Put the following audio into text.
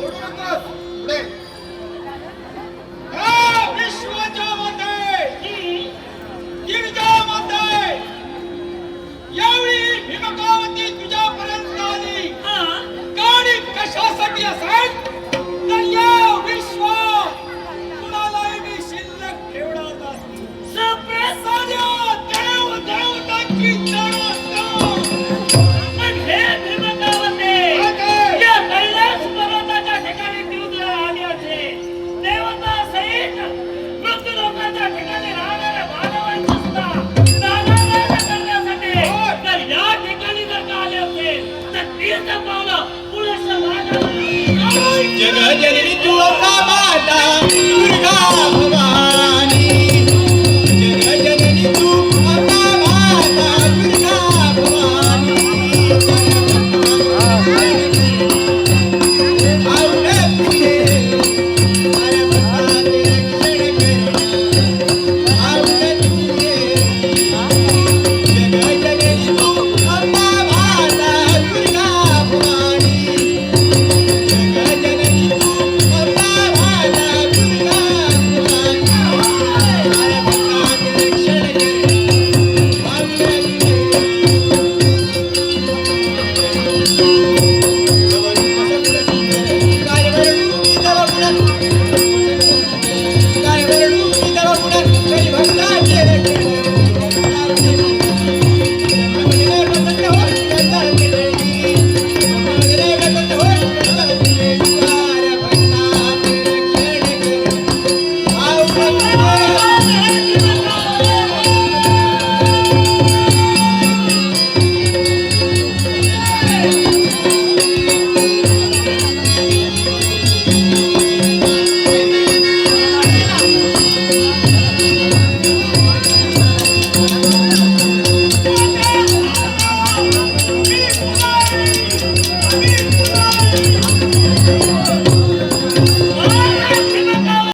सोडू नकोस. पुढे. या विश्वाच्या माते, गिरिजा माते, यावेळी भीमकावती तुझ्यापर्यंत आली. गाडी कशासाठी असेल तर या विश्वात कुणालाही मी शिल्लक ठेवणार नाही. साऱ्या देव देवतांची जण असतो. पण हे भीमकावते या कैलास पर्वताच्या ठिकाणी तीव्र आली होते. देवता सहित मृत्यू लोकांच्या ठिकाणी राहणाऱ्या मानवांची सुद्धा नानानाथ करण्यासाठी तर या ठिकाणी जर का आले होते तर तीर्थ पावलं पुरुष जगजननी तू माता दुर्गा भवानी.